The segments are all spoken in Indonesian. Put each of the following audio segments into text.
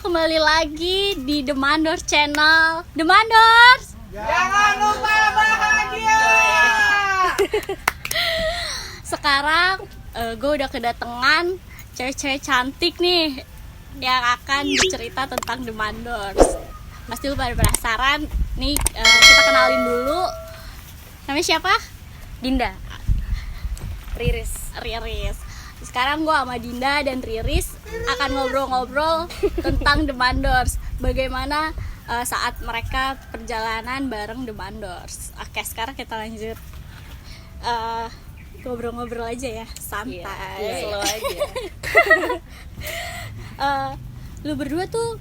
kembali lagi di The Mandors Channel. The Mandors, jangan lupa bahagia. Sekarang gue udah kedatangan cewek-cewek cantik nih yang akan bercerita tentang The Mandors. Pasti lu pada penasaran nih, kita kenalin dulu. Namanya siapa? Dinda, Riris. Sekarang gue sama Dinda dan Riris akan ngobrol-ngobrol tentang The Mandors. Bagaimana saat mereka perjalanan bareng The Mandors. Oke, sekarang kita lanjut ngobrol-ngobrol aja ya, santai. Iya, slow aja. Lu berdua tuh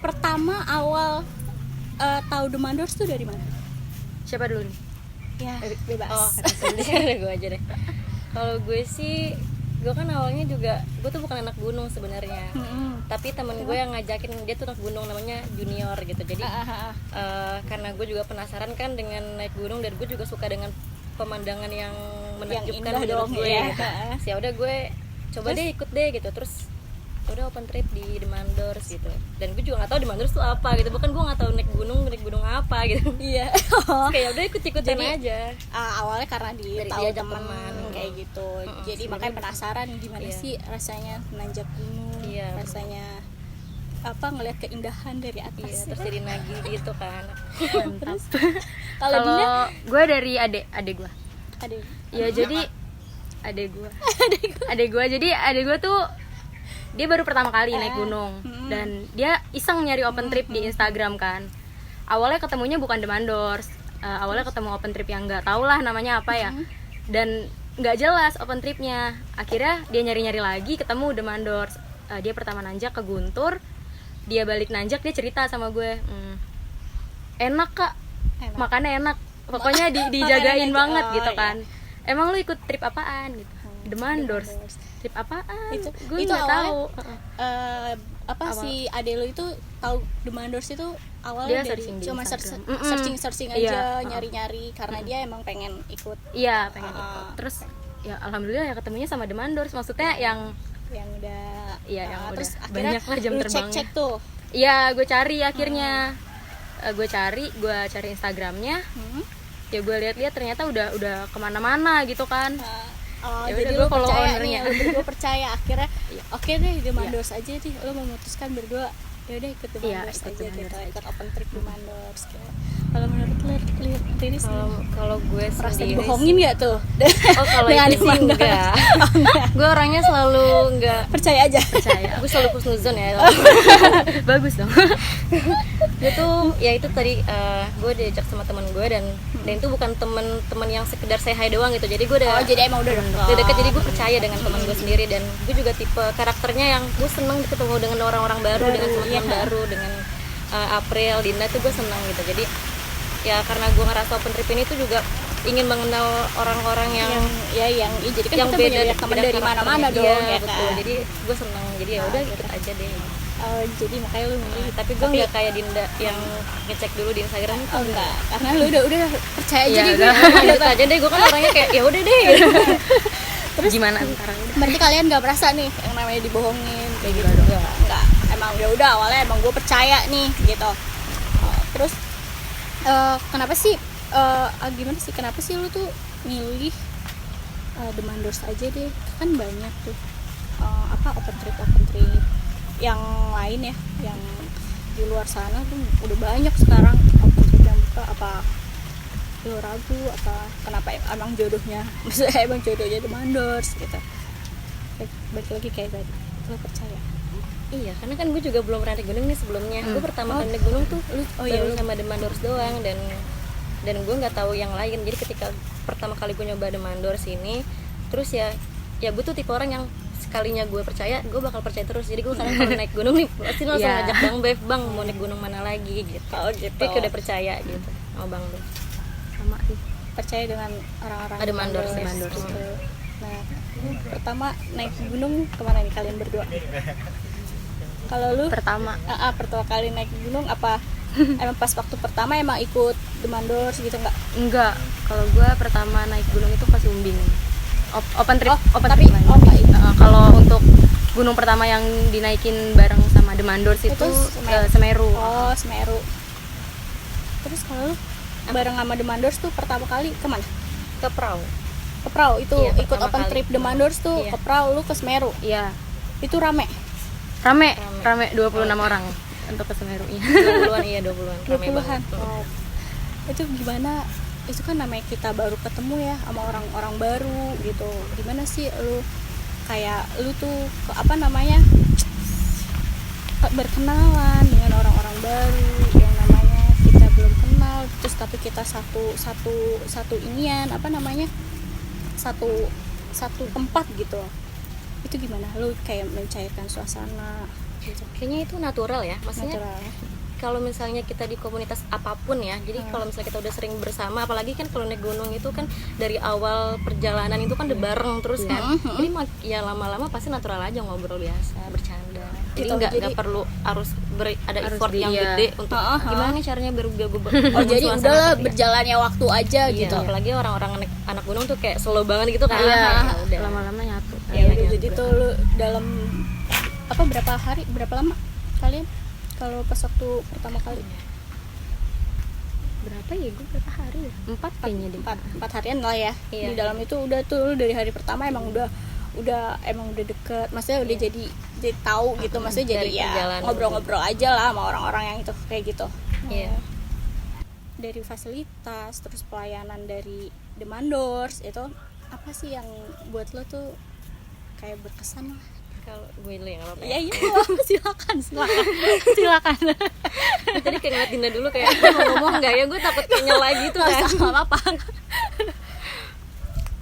pertama awal tahu The Mandors tuh dari mana? Siapa dulu nih? Ya, bebas. Oh, gue aja deh. Kalau gue sih, gue kan awalnya juga, gue tuh bukan anak gunung sebenarnya. Tapi temen gue yang ngajakin, dia tuh anak gunung, namanya Junior gitu. Jadi karena gue juga penasaran kan dengan naik gunung, dan gue juga suka dengan pemandangan yang menakjubkan menurut gue ya. gitu. Ya udah gue coba deh ikut deh gitu. Terus udah open trip di The Mandors gitu. Dan gue juga nggak tahu The Mandors tuh apa gitu. Bahkan gue nggak tahu naik gunung apa gitu. Iya. Kayak udah ikut-ikutan aja. Awalnya karena Dari tahu diajak teman teman. kayak gitu. Jadi makanya penasaran gimana sih rasanya nanjak gunung. Iya, rasanya apa, ngelihat keindahan dari atas. Iya, terus jadi nagih gitu kan. Mantap. Kalau gue dari adek gue. ada Ya jadi adek gue tuh dia baru pertama kali naik gunung, dan dia iseng nyari open trip di Instagram kan. Awalnya ketemunya bukan The Mandors, awalnya ketemu open trip yang nggak tau lah namanya apa ya, dan nggak jelas open tripnya. Akhirnya dia nyari lagi, ketemu The Mandors. Dia pertama nanjak ke Guntur, dia balik nanjak, dia cerita sama gue, enak kak, makannya enak, pokoknya dijagain banget gitu kan. Emang lu ikut trip apaan gitu? The Mandors. Trip apaan? Gue nggak tahu. Si ade lu itu tahu The Mandors itu awalnya Dia dari searching di cuma Instagram. searching Iya. aja, nyari-nyari karena dia emang pengen ikut. Iya, pengen ikut. Terus ya alhamdulillah ya ketemunya sama The Mandors. Maksudnya yang udah, yang terus udah akhirnya banyak lah jam lu terbangnya. cek tuh. Iya, gue cari akhirnya. Gue cari Instagramnya. Ya gue lihat-lihat ternyata udah kemana-mana gitu kan. Ya Jadi udah, lu gue follow percaya ownernya. gue percaya akhirnya. Oke deh, The Mandors aja nih. Lu memutuskan berdua, ya udah ikut The Mandors ikut aja The gitu, Mandors ikut open trip The Mandors gitu. Kalau menurut lu Riris, Kalau gue merasa sendiri dibohongin nggak tuh? Oh, kalau Dengan itu sih The Mandors? enggak. Gue orangnya selalu enggak Percaya aja. percaya. Gue selalu husnuzon ya. Bagus dong. Gue tuh ya itu tadi gue diajak sama teman gue, dan itu bukan teman yang sekedar say hi doang gitu. Jadi gue Jadi emang udah deket, jadi gue percaya dengan teman gue sendiri, dan gue juga tipe karakternya yang gue seneng ketemu dengan orang-orang baru, dengan teman-teman baru, dengan April, Dinda tuh gue seneng gitu. Jadi ya karena gue ngerasa open trip ini tuh juga ingin mengenal orang-orang yang jadi kan yang kita beda punya teman dari mana-mana dong, ya, ya betul. kan? Jadi gue seneng, jadi ya udah ikut aja deh. Jadi makanya lu milih. Tapi gue nggak kayak Dinda yang ngecek dulu di Instagram. Enggak, karena lu udah percaya aja Ya deh. udah, lanjut aja deh. Gue kan orangnya kayak ya udah deh. Terus gimana ntar? Berarti kalian nggak merasa nih yang namanya dibohongin kayak gitu? Enggak. Emang ya udah, awalnya emang gue percaya nih gitu. Terus kenapa sih gimana sih, kenapa sih lu tuh milih The Mandors aja deh? Kan banyak tuh open trip yang lain ya, yang di luar sana tuh udah banyak sekarang open trip yang buka. Apa lu ragu apa kenapa emang jodohnya maksudnya emang jodohnya The Mandors gitu? Balik lagi kayak tadi, lu percaya? Iya, karena kan gue juga belum pernah naik gunung nih sebelumnya. Gue pertama kali naik gunung tuh baru sama The Mandors doang, dan gue nggak tahu yang lain. Jadi ketika pertama kali gue nyoba The Mandors ini, terus ya gue tuh tipe orang yang sekalinya gue percaya, gue bakal percaya terus. Jadi gue kadang kalau naik gunung nih pasti langsung ngajak Bang Bev, Bang mau naik gunung mana lagi gitu. Tapi udah percaya gitu sama Bang Bev. Sama sih, percaya dengan orang-orang The Mandors. gitu. Nah, pertama naik gunung kemana nih kalian berdua? Kalau lu Pertama kali naik gunung apa emang pas waktu pertama emang ikut The Mandors gitu nggak? enggak, kalau gue pertama naik gunung itu pas Umbing. Open trip, tapi trip lagi. enggak itu. Kalau untuk gunung pertama yang dinaikin bareng sama The Mandors itu Semeru. Oh, Semeru. Terus kalau lu bareng sama The Mandors tuh pertama kali kemana? Ke Prau. Ke Prau itu Iya, ikut pertama open kali. trip The Mandors tuh Iya. ke Prau, lu ke Semeru. Iya. Itu rame. Rame 26 orang untuk ke Semeru. 20-an, iya 20-an. Rame 20-an. banget. Wow. Itu gimana? Itu kan namanya kita baru ketemu ya sama orang-orang baru gitu. Gimana sih lu kayak lu tuh apa namanya? Berkenalan dengan orang-orang baru yang namanya kita belum kenal, terus tapi kita satu inian apa namanya? Satu tempat gitu. Itu gimana? Lu kayak mencairkan suasana gitu. Kayaknya itu natural ya. Maksudnya Natural ya. kalau misalnya kita di komunitas apapun ya, jadi kalau misalnya kita udah sering bersama, apalagi kan kalau naik gunung itu kan dari awal perjalanan itu kan udah bareng terus kan, jadi ya lama-lama pasti natural aja ngobrol biasa, bercanda, jadi Gitu, nggak perlu harus ada Harus effort yang iya. gede untuk gimana nih caranya biar gue Oh jadi udahlah berjalannya waktu aja gitu. apalagi orang-orang anak gunung tuh kayak slow banget gitu kan. Iya, Ya udah. lama-lama nyatu. Ya udah, jadi tuh lu dalam apa berapa hari berapa lama kalian kalau pas waktu pertama kali? Berapa ya, gue berapa hari ya? 4 kayaknya deh. Empat harian lah ya. Iya. Di dalam itu udah tuh lu dari hari pertama emang udah deket, maksudnya udah jadi tahu gitu, maksudnya jadi Dari ya perjalanan ngobrol-ngobrol aja lah sama orang-orang yang itu kayak gitu. Iya. Dari fasilitas terus pelayanan dari The Mandors itu apa sih yang buat lo tuh kayak berkesan lah? Kalau gue dulu ya nggak apa-apa. Iya iya silakan. Tadi kayak ngeliat Dinda dulu kayak dia mau ngomong nggak ya, gue takut kayak nyela gitu kan. Nggak apa-apa.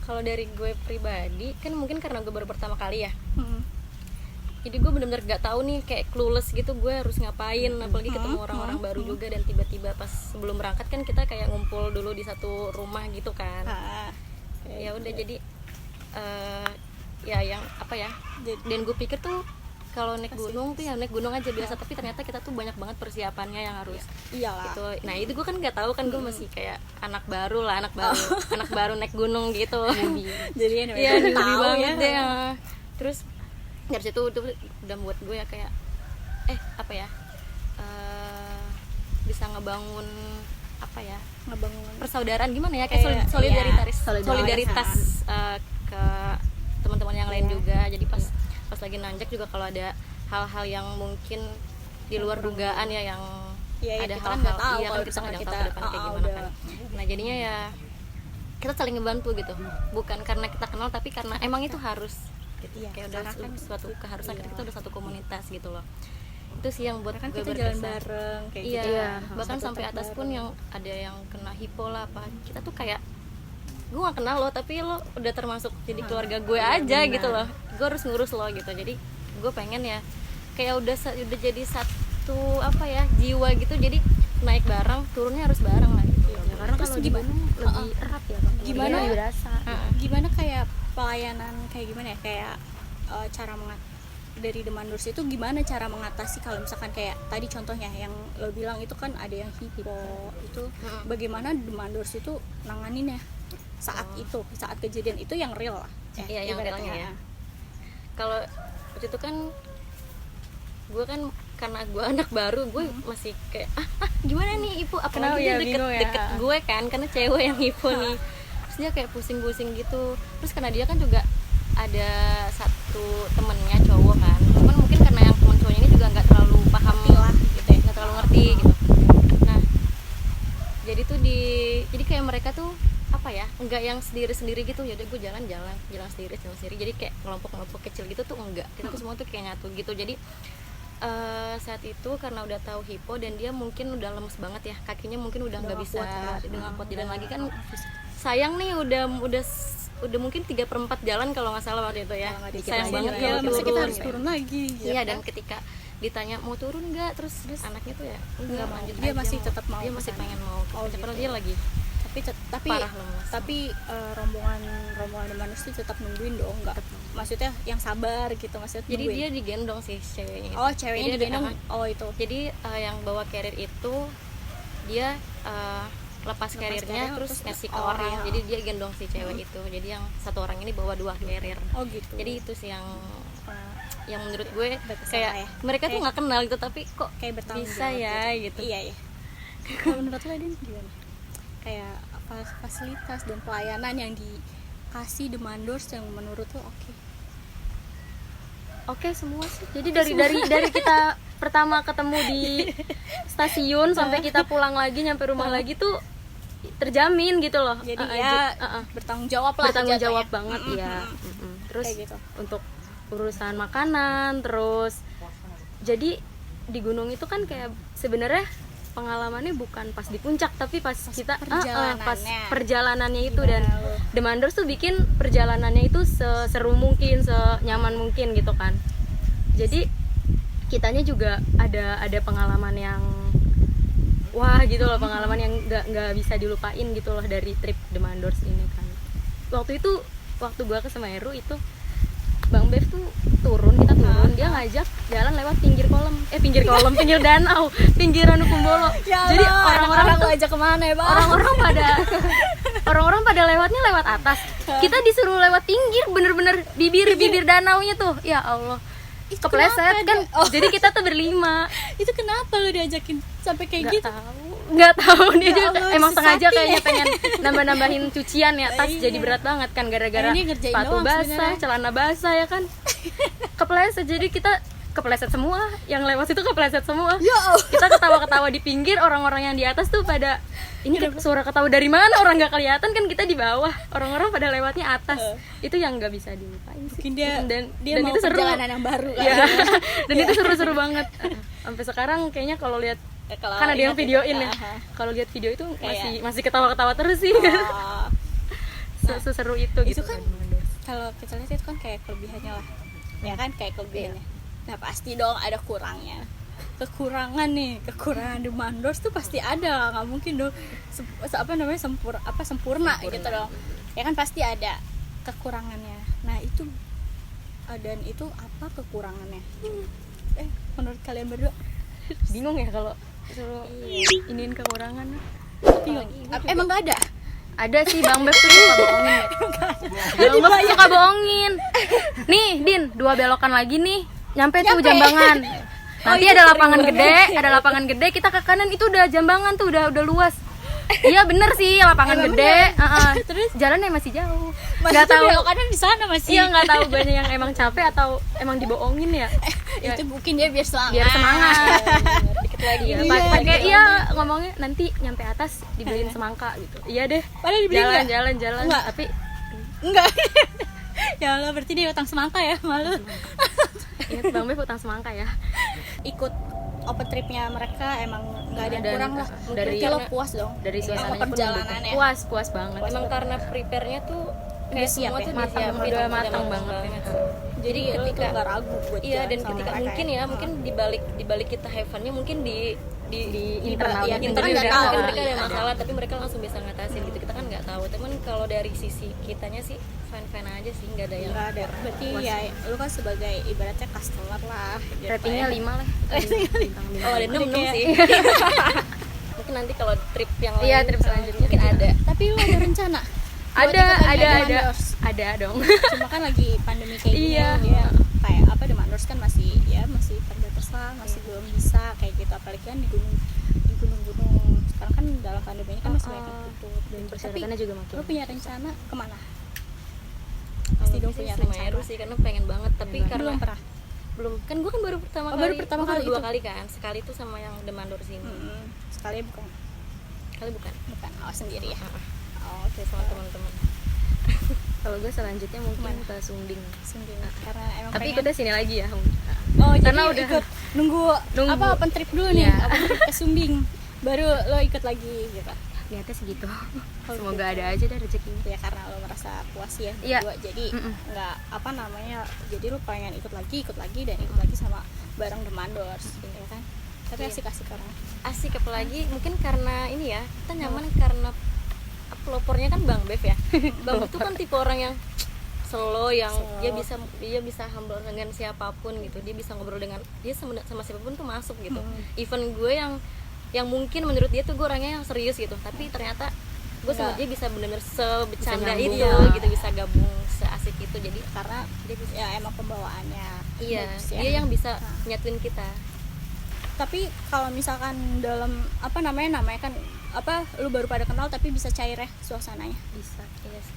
Kalau dari gue pribadi kan mungkin karena gue baru pertama kali ya, Hmm. jadi gue benar-benar nggak tahu nih, kayak clueless gitu gue harus ngapain, apalagi ketemu orang-orang baru juga, dan tiba-tiba pas sebelum berangkat kan kita kayak ngumpul dulu di satu rumah gitu kan. Ah, Ya udah jadi ya yang apa ya, dan gue pikir tuh kalau naik gunung tuh ya naik gunung aja biasa, tapi ternyata kita tuh banyak banget persiapannya yang harus iyalah. gitu. Nah itu gue kan nggak tahu kan, gue masih kayak anak baru anak baru naik gunung gitu. Jadi Iya, newbie tahu banget ya. deh. Terus dari situ udah buat gue ya kayak apa ya, bisa ngebangun apa ya, Ngebangun persaudaraan gimana ya, kayak Kayak, solidaritas ke teman-teman yang lain juga. Jadi pas lagi nanjak juga kalau ada hal-hal yang mungkin di luar dugaan ya, yang ya, ada kita kan hal-hal nggak tahu iya kalau kan kita misalkan nggak kita tahu ke depan kayak gimana udah. kan. Nah jadinya ya kita saling ngebantu gitu, bukan karena kita kenal tapi karena emang itu harus gitu. Iya, Kayak udah karena kan suatu keharusan, iya. kita udah satu komunitas gitu loh. Itu sih yang buat kan gue kita jalan berkesan. bareng kayak Iya, gitu. bahkan Satu sampai trip atas pun bareng. yang ada yang kena hipo lah apa, kita tuh kayak gue gak kenal lo tapi lo udah termasuk jadi keluarga gue aja gitu loh, gue harus ngurus lo gitu. Jadi gue pengen ya kayak udah jadi satu apa ya, jiwa gitu, jadi naik bareng turunnya harus bareng lah gitu. Karena Terus kalau di gimana? gunung lebih erat ya, Bang. Gimana? Lebih berasa. Gimana kayak pelayanan kayak gimana ya, kayak cara dari The Mandors itu gimana cara mengatasi kalau misalkan kayak tadi contohnya yang lo bilang itu kan ada yang hipo itu, bagaimana The Mandors itu nanganinnya saat itu, saat kejadian itu yang real lah. Iya, yang ibaratnya. realnya ya. Kalau waktu itu kan gue kan karena gue anak baru, gue masih kayak gimana nih ibu, Kenapa apalagi ya, dia bingung ya? deket gue kan, karena cewek yang ibu nih. Terus dia kayak pusing-pusing gitu. Terus karena dia kan juga ada satu temennya cowok kan, cuman mungkin karena yang temen cowoknya ini juga nggak terlalu paham lah gitu ya, nggak terlalu ngerti gitu. Nah jadi tuh jadi kayak mereka tuh apa ya, enggak yang sendiri-sendiri gitu, ya udah gue jalan sendiri, jadi kayak kelompok kecil gitu tuh enggak, kita tuh semua tuh kayak nyatu gitu. Jadi saat itu karena udah tahu hipo dan dia mungkin udah lemes banget ya, kakinya mungkin udah nggak bisa, udah nggak kuat jalan lagi kan. Sayang nih udah mungkin 3/4 jalan kalau nggak salah waktu itu ya. Sayang banget ya, kalau masa kita turun. harus turun lagi ya Iya, kan? dan ketika ditanya mau turun nggak, terus anaknya tuh ya enggak, mau. lanjut Dia aja, masih tetap mau dia masih kesana. pengen mau padahal gitu. dia lagi tapi parah lemes. tapi rombongan The Mandors itu tetap nungguin dong, nggak maksudnya yang sabar gitu, maksudnya jadi nungguin. dia digendong sih ceweknya itu. Oh, ceweknya Jadi digendong. ada- Oh, itu. Jadi yang bawa carrier itu dia lepas carrier-nya carrier, terus terus ngasih ke oh, orang. iya. Jadi dia gendong si cewek itu. Jadi yang satu orang ini bawa 2 carrier. Oh gitu. Jadi itu sih Eh, yang menurut gue Berkesan kayak lah ya. mereka tuh Kayak- nggak kenal gitu tapi kok kayak bertanggung bisa jawab ya gitu. Iya ya. Kalau menurut lo Din gimana? Kayak fasilitas dan pelayanan yang dikasih Demandors yang menurut lo oke? Oke semua sih. Jadi dari kita pertama ketemu di stasiun sampai kita pulang lagi nyampe rumah lagi tuh terjamin gitu loh. Jadi ya bertanggung jawab lah. bertanggung jawab jatuhnya. banget ya. Terus Kayak gitu. untuk urusan makanan terus jadi di gunung itu kan kayak sebenarnya pengalamannya bukan pas di puncak tapi pas kita pas perjalanannya itu. Dan Gimana lo? Demanders tuh bikin perjalanannya itu seseru mungkin, senyaman mungkin gitu kan. Jadi kitanya juga ada pengalaman yang wah gitu loh, pengalaman yang nggak bisa dilupain gitu loh dari trip Demanders ini kan. Waktu gua ke Semeru itu Bang Bev tuh kita turun, dia ngajak jalan lewat pinggir danau, pinggir Ranukumbolo. Ya Jadi Allah, orang-orang tuh aja kemana ya bang? orang-orang pada lewatnya lewat atas. Kita disuruh lewat pinggir, bener-bener bibir danaunya tuh. Ya Allah, Itu kepleset kenapa kan. dia- oh. Jadi kita tuh berlima. Itu kenapa lo diajakin sampai kayak gitu? Nggak tahu dia Ya juga Allah, emang sengaja sesati kayaknya ya. pengen nambah-nambahin cucian ya, tas Iya. jadi berat banget kan gara-gara Ini ngerjain sepatu doang basah, sebenarnya. celana basah ya kan. Kepleset, jadi kita kepleset semua, yang lewat itu kepleset semua. Ya Allah. Kita ketawa-ketawa di pinggir, orang-orang yang di atas tuh pada ini suara ketawa dari mana, orang nggak kelihatan kan, kita di bawah, orang-orang pada lewatnya atas. Itu yang nggak bisa dilupain sih. Mungkin dia dan mau itu seru. perjalanan yang baru kan. Ya, dan itu seru-seru banget. Sampai sekarang kayaknya kalau lihat Kalau kan ada yang ingat videoin itu, ya. aha. Kalau lihat video itu Kayak- masih ketawa-ketawa terus sih. Oh. Seseru itu Itu gitu kan kalau kita lihat itu kan kayak kelebihannya lah, ya kan kayak kelebihannya. Nah pasti dong ada kurangnya, kekurangan Demandors tuh pasti ada, nggak mungkin dong sempurna gitu dong, ya kan pasti ada kekurangannya. Nah itu dan itu apa kekurangannya? Menurut kalian berdua? bingung ya kalau suruh iniin kekurangan. Bingung. Emang nggak ada? Ada sih, Bang Beb tuh suka bohongin ya. Bang Beb suka bohongin. Nih, Din, 2 belokan lagi nih. Nyampe tuh Jambangan. Nanti itu ada sering lapangan gede, kita ke kanan itu udah Jambangan tuh, udah luas. Iya bener sih, lapangan Emang gede. Terus? Jalannya masih jauh. Nggak Nggak tahu. belokannya di sana masih. Iya, nggak tahu banyak yang emang capek atau emang dibohongin ya. Ya, Itu mungkin dia biar semangat. biar semangat. Dikit lagi ya. Iya, Pakai iya. iya ngomongnya nanti nyampe atas dibeliin semangka gitu. Iya deh. Padahal dibeli nggak? Jalan. Enggak. Tapi Enggak. Ya Allah, berarti dia utang semangka ya, malu. ingat Bang Bev utang semangka ya. Ikut open tripnya mereka emang nggak ada yang Dan kurang lah. dari- Berarti lo puas dong Dari sama suasananya pun perjalanannya. puas banget. Emang karena prepare-nya tuh Udah kayak siap semua ya? tuh Matang, disiapin, udah matang banget. Jadi lo tuh ketika- nggak ragu buat Iya, jalan dan sama ketika mereka mungkin ya, mungkin dibalik kita have fun-nya mungkin di internal iya, mungkin kita kan jadi nggak udah- tahu. mungkin mereka ada Ada. masalah tapi mereka langsung bisa ngatasin gitu, kita kan nggak tahu. Temen kalau dari sisi kitanya sih fine aja sih, nggak ada yang Nggak ada. Berarti ya lo kan sebagai ibaratnya customer lah. gitu, ratingnya Pak, ya. 5 lah. kalau ada 6 Kayak- sih. Mungkin nanti kalau trip yang lain Iya, trip selanjutnya mungkin ada. Tapi lo ada rencana? Buat Ada ikut lagi Demandors? ada dong. Cuma kan lagi pandemi kayak gini Iya. ya, kayak apa Demandors kan masih terbatas lah, masih belum bisa kayak gitu, apalagi kan di gunung-gunung sekarang kan dalam pandemi ini kan masih banyak yang tutup. Dan Tapi persyaratannya juga makin. lo punya rencana kemana? Kalau Pasti dong sih punya Semeru rencana. sih, karena pengen banget tapi karena Belum pernah. belum kan gue kan baru pertama Oh, kali. baru pertama Gua kali dua itu. kali kan, sekali tuh sama yang Demandor sini, Sekali bukan kali bukan sendiri ya. Oh, oke, sama teman-teman. Kalau gue selanjutnya mungkin ke Sunding. sendiri. Karena emang Tapi pengen. ikutnya sini lagi ya. Oh, karena jadi udah ikut nunggu apa open trip dulu nih, Iya. open trip ke Sumbing. Baru lo ikut lagi gitu. Niatnya segitu. Semoga ada aja deh rezekinya. Ya karena lo merasa puas ya Iya. berdua, jadi Mm-mm. nggak apa namanya, jadi lo pengen ikut lagi dan ikut lagi sama bareng Demandors, ya kan. Tapi Iya. asik-asik orang. Asik, apalagi mungkin karena ini ya, kita nyaman karena pelopornya kan Bang Bev ya. Bang Bev itu kan tipe orang yang slow, yang Slow. dia bisa humble dengan siapapun gitu, dia bisa ngobrol dengan dia sama siapapun tuh masuk gitu. Even gue yang yang mungkin menurut dia tuh gue orangnya yang serius gitu, tapi ternyata gue sama dia bisa benar-benar sebecanda nyambung. itu gitu, bisa gabung seasik itu. Jadi karena dia bisa, ya emang pembawaannya iya bagus ya. dia yang bisa Nah. nyatuin kita. Tapi kalau misalkan dalam apa namanya kan apa lu baru pada kenal tapi bisa cair ya suasananya, Bisa, iya sih.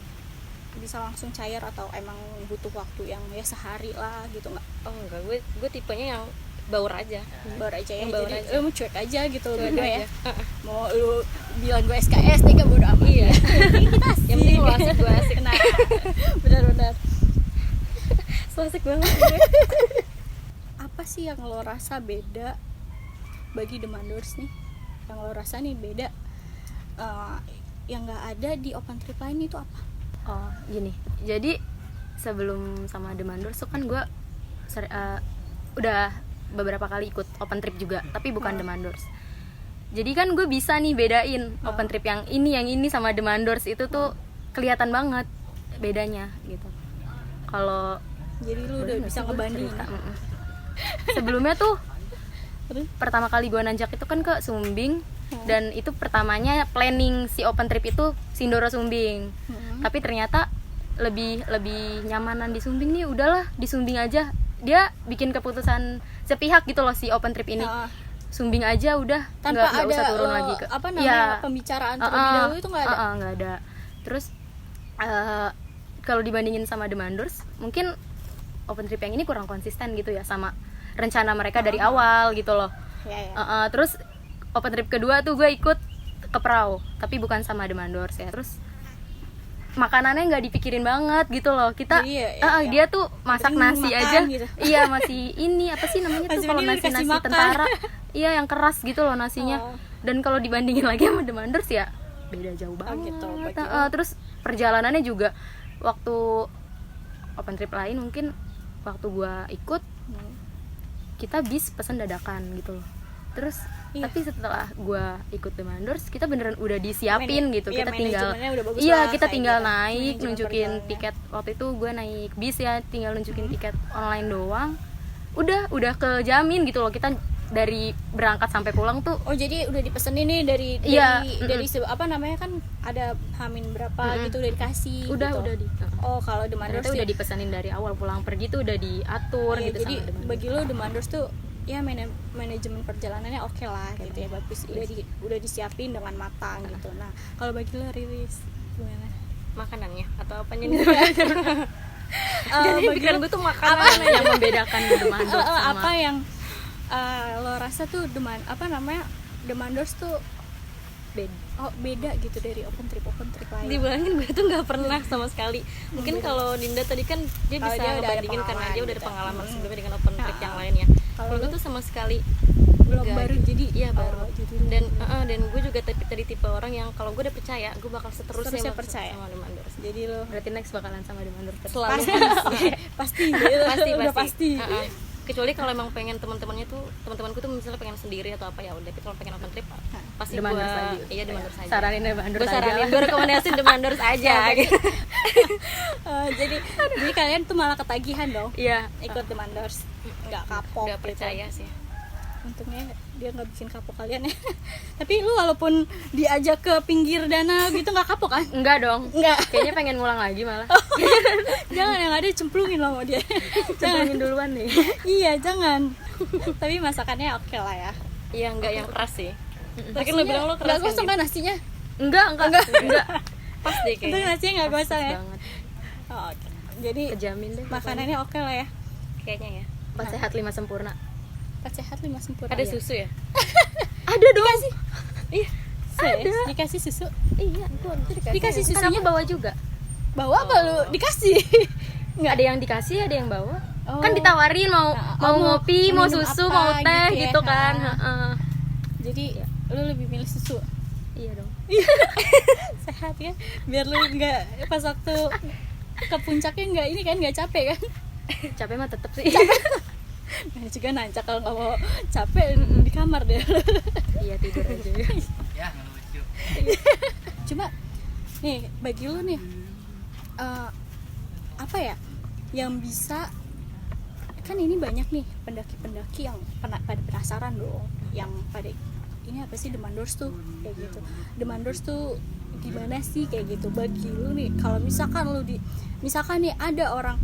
bisa langsung cair atau emang butuh waktu yang ya sehari lah gitu nggak? Oh enggak, gue tipenya yang baur aja. Baru aja ya, Yang baru jadi aja. lu mau cuek aja gitu Cuek berdua aja. ya. Mau lu bilang gue SKS juga bodo amat. Iya. Kita asik. Yang penting lu asik, gue asik. Nah, benar-benar. So asik banget. Apa sih yang lo rasa beda bagi Demanders nih? Yang lo rasa nih beda yang nggak ada di open trip lain itu apa? Oh gini, jadi sebelum sama Demanders tuh kan gue udah beberapa kali ikut open trip juga, tapi bukan Demanders. Jadi kan gue bisa nih bedain open trip yang ini sama Demanders itu tuh kelihatan banget bedanya gitu. Kalau Jadi lu udah bisa ngebandingin. sebelumnya tuh Terus? pertama kali gue nanjak itu kan ke Sumbing, dan itu pertamanya planning si open trip itu Sindoro Sumbing. Tapi ternyata lebih nyamanan di Sumbing nih, udahlah di Sumbing aja. Dia bikin keputusan sepihak gitu loh si open trip ini. Sumbing aja udah, Tanpa nggak usah ada turun lagi ke apa namanya pembicaraan terlebih dahulu itu nggak ada. Nggak ada. Terus kalau dibandingin sama Demanders, mungkin open trip yang ini kurang konsisten gitu ya sama rencana mereka dari awal gitu loh. Ya. Terus open trip kedua tuh gue ikut ke Prau, tapi bukan sama Demanders ya. Terus makanannya nggak dipikirin banget gitu loh kita. Jadi ya, dia tuh masak penting nasi makan aja gitu. iya masih ini apa sih namanya tuh Masih kalau mending nasi dikasih makan. tentara, iya yang keras gitu loh nasinya. Dan kalau dibandingin lagi sama Demanders ya beda jauh banget. gitu, Terus perjalanannya juga waktu open trip lain mungkin waktu gua ikut kita bis pesan dadakan gitu loh. Terus tapi setelah gua ikut Demanders kita beneran udah disiapin gitu. Iya, Kita tinggal manajemennya udah bagus iya lah, kita kayak tinggal gitu. naik Manajemen nunjukin perjalanannya. tiket. Waktu itu gue naik bis ya, tinggal nunjukin tiket online doang, udah kejamin gitu loh. Kita dari berangkat sampai pulang tuh Oh jadi udah dipesenin nih dari Iya, apa namanya kan ada hamin berapa gitu udah dikasih udah gitu. di Oh kalau Demanders ternyata udah tuh dipesanin dari awal, pulang pergi tuh udah diatur ya, gitu jadi sama Demanders. bagi lo Demanders tuh ya manajemen perjalanannya oke lah gitu ya, bagus, udah disiapin dengan matang gitu. Nah kalau bagi lo Riris gimana? Makanannya atau apanya nih? Jadi Pikiran gue tuh makanan. yang membedakan Demanders sama apa yang lo rasa tuh Demanders tuh beda gitu dari open trip lain. Dibilangin gue tuh nggak pernah sama sekali. Mungkin kalau Dinda tadi kan dia Kalau bisa dia udah ada ngebandingin karena dia udah ada pengalaman pengalaman gitu. sebelumnya dengan open trip yang lain ya. Kalau gue tuh sama sekali Belum nggak baru gitu. jadi Iya baru. jadi Dan gue juga tadi tipe orang yang kalau gue udah percaya gue bakal seterusnya Seterusnya bakal percaya. sama Demanders. jadi lo berarti next bakalan sama Demanders terus. Selalu pasti udah pasti. Kecuali kalau emang pengen teman-temanku tuh misalnya pengen sendiri atau apa ya udah, tapi kalau pengen open trip pasti gue Demanders lagi. iya Demanders aja. Saranin Demanders Gue aja saranin, lah. gue rekomendasiin Demanders aja gitu. jadi kalian tuh malah ketagihan dong Iya. ikut Demanders, nggak kapok Udah gitu. percaya sih. Untungnya dia nggak bikin kapok kalian ya. Tapi lu walaupun diajak ke pinggir danau gitu nggak kapok kan? Enggak dong. Nggak. Kayaknya pengen ngulang lagi malah. Jangan, yang ada cemplungin lo sama dia. Cemplungin duluan nih. Iya jangan. Tapi masakannya oke lah ya. Iya nggak yang keras sih. Tadi kan lo bilang lo nggak keras gosong kan. kan nasinya? Enggak. Pas deh Itu kayaknya. nasinya nggak gosong ya? Banget. Oh, oke. Jadi Kejamin deh. makanannya oke lah ya. Kayaknya ya. 4 sehat 5 sempurna. 4 sehat 5 sempurna. Ada Iya. susu ya? Ada dong. Iya. Serius? Dikasih susu? Iya, itu Dikasih Kan susunya? aku bawa juga. Bawa apa lu? Dikasih? Nggak. Ada yang dikasih, ada yang bawa. Oh. Kan ditawarin mau Nah, mau mau ngopi, mau minum susu, apa mau teh gitu ya. gitu kan. Ha. Heeh. Jadi lu lebih milih susu? Iya dong. Sehat ya, biar lu nggak pas waktu ke puncaknya nggak ini kan, nggak capek kan? Capek mah tetep sih. Nah, juga nancak kalau nggak mau capek di kamar deh. Iya, tidur aja. Ya ngelucu. Cuma nih bagi lu nih apa ya yang bisa, kan ini banyak nih pendaki-pendaki yang pada penasaran dong, yang pada ini apa sih Demandors tuh kayak gitu. Demandors tuh gimana sih kayak gitu bagi lu nih. Kalau misalkan nih ada orang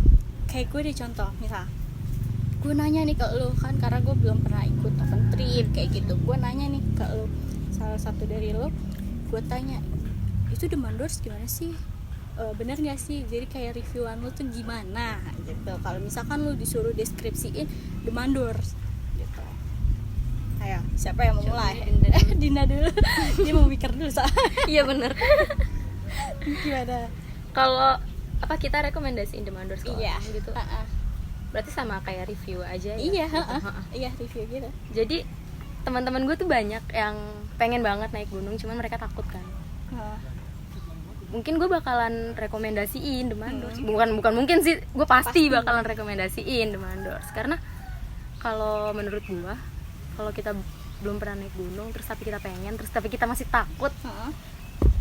kayak gue deh, contoh misal gue nanya nih ke lu kan, karena gue belum pernah ikut open trip kayak gitu, gue nanya nih ke lu, salah satu dari lu, gue tanya itu Demandors gimana sih, bener nggak sih, jadi kayak reviewan lu tuh gimana gitu. Kalau misalkan lu disuruh deskripsiin Demandors gitu, ayo siapa yang mau mulai? Dinda dulu. Dia mau mikir dulu Iya bener. gimana. Kalau apa kita rekomendasiin Demandors ke Iya orang gitu, berarti sama kayak review aja ya. iya Gitu. iya review gitu. Jadi teman-teman gue tuh banyak yang pengen banget naik gunung, cuman mereka takut kan. Mungkin gue bakalan rekomendasiin Demandors. Bukan mungkin sih, gue pasti bakalan rekomendasiin Demandors. Karena kalau menurut gue, kalau kita belum pernah naik gunung terus tapi kita pengen, terus tapi kita masih takut,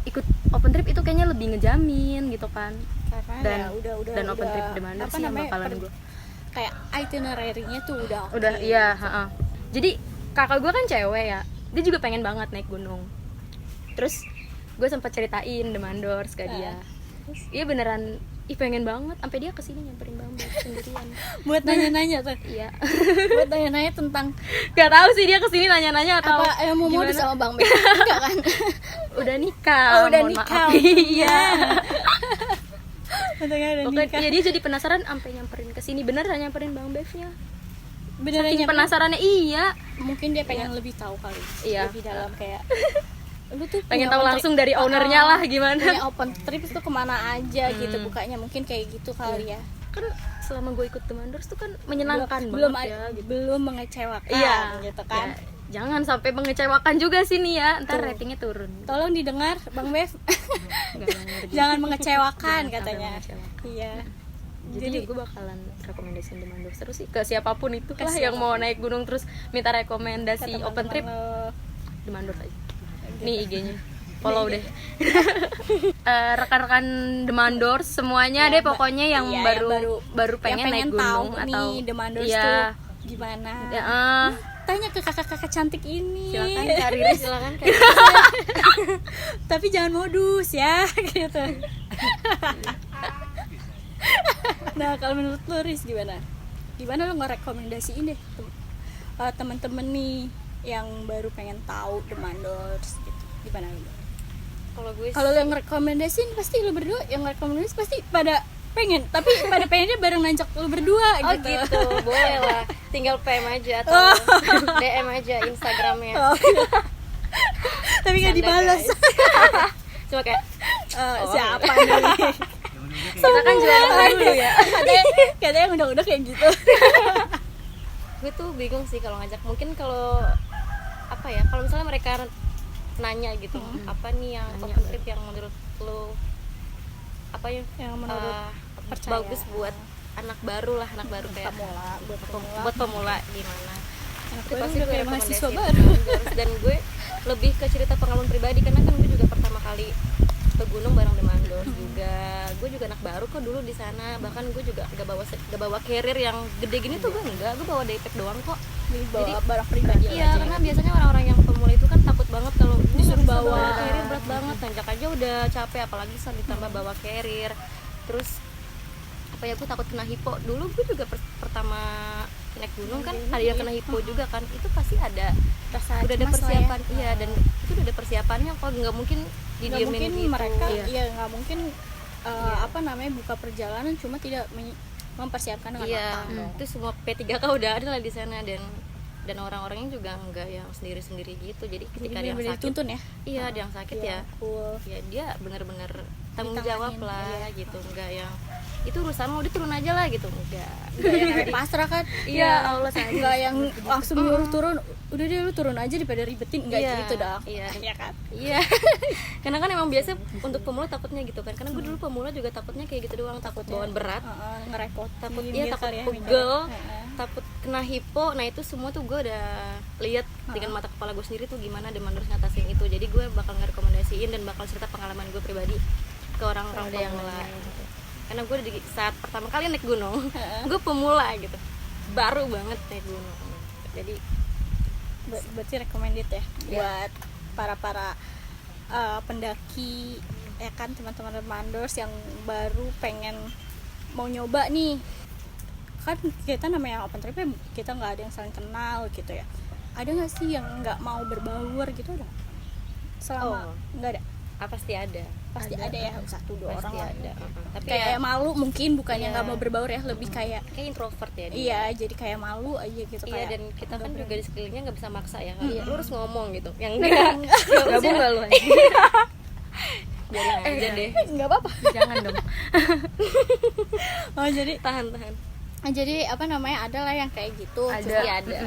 ikut open trip itu kayaknya lebih ngejamin gitu kan. Karena Dan ya dan open trip Demandors sih yang bakalan gue kayak itinerary-nya tuh udah iya, Jadi kakak gue kan cewek ya, dia juga pengen banget naik gunung. Terus gue sempat ceritain Demandors ke dia. Iya beneran, pengen banget, sampai dia kesini nyamperin Bang Bev sendirian. buat nanya-nanya tuh. Iya. Buat nanya-nanya tentang Gak tahu sih dia kesini nanya-nanya atau apa mau gimana. modus sama Bang Bev. Enggak kan? Udah nikah. Oh, udah mohon nikah. maaf. Iya. Untungnya udah Pokoknya nikah. ya dia jadi penasaran sampai nyamperin kesini, beneran nyamperin Bang Bevnya. Beneran Saking nyampe- penasarannya, iya. Mungkin dia pengen lebih tahu kali. Iya. Lebih dalam kayak lu tuh Pengen punya tahu open langsung trip- dari ownernya lah gimana. punya open trip itu kemana aja gitu, bukanya mungkin kayak gitu kali ya. Kan selama gue ikut Demandors tuh kan menyenangkan belum banget ya gitu. belum mengecewakan Iya gitu kan. ya, jangan sampai mengecewakan juga sih nih ya, ntar Tuh. ratingnya turun. Tolong didengar Bang Bev. Nggak denger. Jangan mengecewakan Jangan sampai katanya. mengecewakan. Iya. Jadi gue bakalan rekomendasiin Demandors terus sih ke siapapun itu lah Ke yang mau naik gunung terus minta rekomendasi Ke open trip, teman-teman lo. Demandors aja. Nih IG-nya. Follow deh. Rekan-rekan Demandors semuanya Ya, deh pokoknya yang iya, baru pengen naik gunung tahu atau nih Demandors iya. tuh gimana. Ya, Tanya ke kakak-kakak cantik ini. silakan Kak Riris. Silakan Kak. Tapi jangan modus ya gitu. Nah, kalau menurut lo Riz gimana? Gimana lo ngerekomendasiin deh teman-teman nih yang baru pengen tahu Demandors gitu. Gimana lo? Kalau gue Kalau lo yang ngerekomendasiin pasti lo berdua yang ngerekomendasiin pasti pada pengen, tapi pada pengennya bareng nanjak lo berdua oh gitu. gitu, boleh lah. Tinggal PM aja atau DM aja Instagramnya. Oh. Tapi nggak Canda, dibalas. guys. Cuma kayak Siapa nih? Kita kan jualan dulu ya. Katanya undang-undang kayak gitu. gue tuh bingung sih kalau ngajak. Mungkin kalau apa ya, kalau misalnya mereka nanya gitu, apa nih yang Nanya open trip yang menurut lo apa ya Yang menurut percaya. bagus buat anak baru lah, anak baru kayak Pemula, buat pemula gimana. Anak Itu baru pasti udah gue kayak mahasiswa rekomendasiin baru. Demandors. Dan gue lebih ke cerita pengalaman pribadi karena kan gue juga pertama kali ke gunung bareng Demandors juga. Gue juga anak baru kok dulu di sana. Bahkan gue juga gak bawa carrier yang gede gini tuh, gue bawa daypack doang kok. Jadi bawa Jadi, barang pribadi Iya, aja. karena biasanya orang-orang yang pemula itu kan takut banget kalau Disuruh bisa bawa. carrier berat banget, nanjak aja udah capek apalagi ditambah bawa carrier. Terus apa ya, gue takut kena hipo. Dulu gue juga pertama naik gunung kan ada yang kena hipo juga kan. Itu pasti ada Rasa udah ada cemas lah persiapan. ya. Iya, dan itu udah ada persiapannya kok, nggak mungkin Nggak didiemin mungkin gitu. mereka Iya. nggak mungkin Iya. apa namanya buka perjalanan cuma tidak mempersiapkan dengan Iya, matang dong. itu semua P3K udah ada lah di sana, dan orang-orangnya juga enggak yang sendiri-sendiri gitu. Jadi ketika ada yang bener-bener sakit, dituntun ya. iya ada yang sakit Iya, ya, cool. ya dia bener-bener tanggung Ditanganin, jawab lah iya. gitu, enggak yang itu urusan lo, udah turun aja lah gitu, enggak. Nggak yang kayak pasrah kan. Iya, Allah sayang. Nggak yang langsung nyuruh turun, udah deh lu turun aja daripada ribetin, nggak Iya, gitu dong. iya. Iya kan. Iya, karena kan emang biasa untuk pemula takutnya gitu kan, karena gue dulu pemula juga takutnya kayak gitu doang, takut bawaan berat, Ngerepotin takut gitu iya, takut kali ya, pegel, mikirnya. takut kena hipo. Nah itu semua tuh gue udah lihat dengan mata kepala gue sendiri tuh gimana Demandors ngatasin itu. Jadi gue bakal ngerekomendasiin dan bakal cerita pengalaman gue pribadi ke orang-orang Ada yang pemula lain. gitu. Karena gue di saat pertama kali naik gunung gue pemula gitu, baru banget naik gunung. Jadi berarti recommended ya buat para pendaki ya kan, teman-teman Demanders yang baru pengen mau nyoba nih. Kan kita namanya open trip ya, kita nggak ada yang saling kenal gitu ya. Ada nggak sih yang nggak mau berbaur gitu, ada selama nggak ada? Pasti ada. Pasti ada ya, satu dua Pasti orang ada. lah. Tapi Kayak ya, malu mungkin, bukannya Iya. nggak mau berbaur ya, lebih kayak kayak introvert ya dia. iya, jadi kayak malu aja gitu. Iya, kayak dan kita kan nggak juga di sekelilingnya nggak bisa maksa ya kan. Iya. Lu harus ngomong gitu. Yang berani. Gabung gak lu? biarin aja deh. nggak apa-apa. Jangan dong. Oh jadi Tahan. apa namanya, ada lah yang kayak gitu. Ada. Cuma, Iya, ada.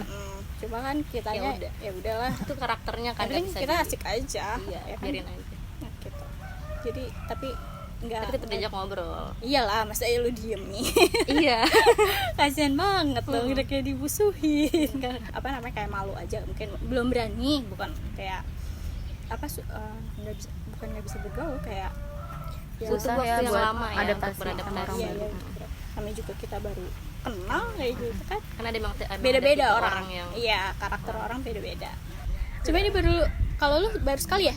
cuma kan kitanya Ya udah. ya udahlah. Itu karakternya kan Tapi nggak bisa kita di- asik aja. Iya, ya kan? biarin aja. Nah, gitu. Jadi tapi nggak. Tapi tetap diajak ngobrol. Iyalah, masa lu diem nih. Iya. Kasian banget loh, udah kayak dibusuhin kan. Apa namanya, kayak malu aja, mungkin belum berani, bukan kayak apa nggak bisa, bukan nggak bisa bergaul, kayak ya, Butuh waktu yang buat lama ya untuk adaptasi beradaptasi. sama orang iya, baru. iya. Namanya juga kita baru kenal kayak gitu kan, Karena ada emang beda-beda ada tipe orang yang iya, karakter orang beda-beda. Cuma ini baru, kalau lu baru sekali ya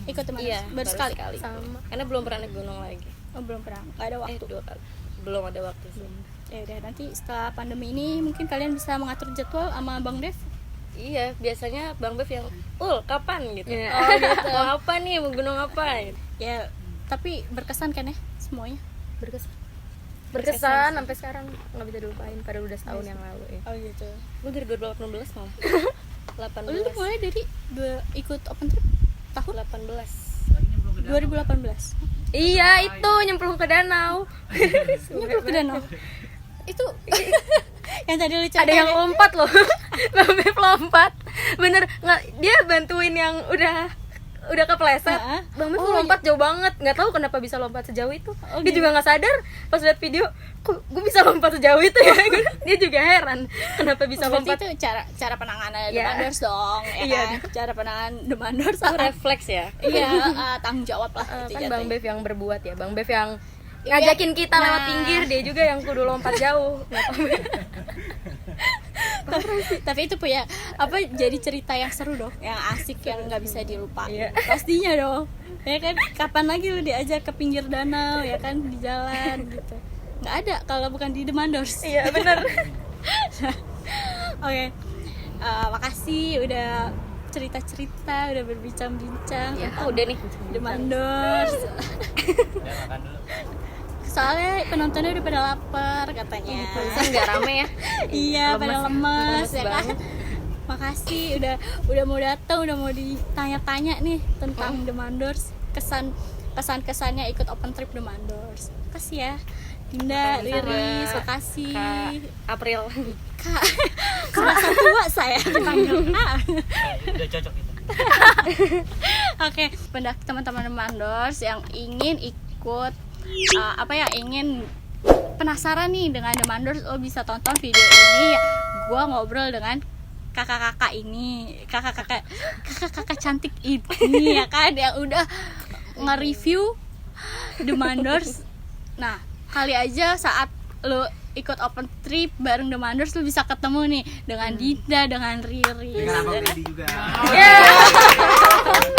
ikut teman, iya, baru sekali. sama. Karena belum pernah naik gunung lagi. Oh, belum pernah, nggak ada waktu. 2 kali. Belum ada waktu sih. Ya udah, nanti setelah pandemi ini mungkin kalian bisa mengatur jadwal sama Bang Dev. Iya, biasanya Bang Bev yang kapan gitu. Iya. Oh gitu. Mau apa nih? Mau gunung apa? Gitu. Ya tapi berkesan kan ya semuanya. Berkesan sampai sekarang nggak bisa dilupain, padahal udah setahun yang lalu ya. Oh gitu. Lu dari 2018 mau? 18. Lu tuh mulai dari ikut open trip tahun 18. 2018. Iya, itu nyemplung ke danau. Nyemplung ke danau. Itu yang tadi lu Ada yang lompat loh. Bang Beb lompat. Bener nggak, dia bantuin yang udah kepleset. Heeh. Bang Beb Oh, lompat jauh banget, nggak tahu kenapa bisa lompat sejauh itu. Oh, Dia gitu. juga nggak sadar pas lihat video, kok gue bisa lompat sejauh itu ya. Dia juga heran kenapa bisa berarti lompat. itu cara penanganan Iya. Demanders dong, ya Iya. kan? Cara penanganan Demanders Itu refleks ya. iya, tanggung jawab lah itu Kan Bang jatuhnya. Bev yang berbuat ya, Bang Bev yang Iya. ngajakin kita lewat Nah. pinggir, dia juga yang kudu lompat jauh. Tapi itu punya apa, jadi cerita yang seru dong, yang asik, yang nggak bisa dilupain. Iya. Pastinya dong, ya kan? Kapan lagi lu diajak ke pinggir danau, ya kan, di jalan gitu? Nggak ada kalau bukan di Demanders. Iya benar. Oke, makasih udah cerita-cerita, udah berbincang-bincang Ya, tentang udah nih. Demanders. Udah makan dulu. Soalnya penontonnya udah pada lapar katanya. Bisa nggak rame ya? Iya, pada lemes ya kan. banget. Makasih udah mau datang, udah mau ditanya-tanya nih tentang Demanders, kesannya ikut open trip Demanders. Makasih ya Dinda, Sama-sama. Riris, makasih. Kak April. Kak, serasa tua saya dipanggil Kak. Udah cocok itu. Oke, pendaki teman-teman Demanders yang ingin ikut ingin penasaran nih dengan Demanders, lo bisa tonton video ini. Gua ngobrol dengan kakak-kakak ini, kakak-kakak cantik ini ya kan, yang udah nge-review Demanders. Nah, kali aja saat lo ikut open trip bareng Demanders, lo bisa ketemu nih dengan Dinda, dengan Riris. Dengan abang Dedi juga. Yeah.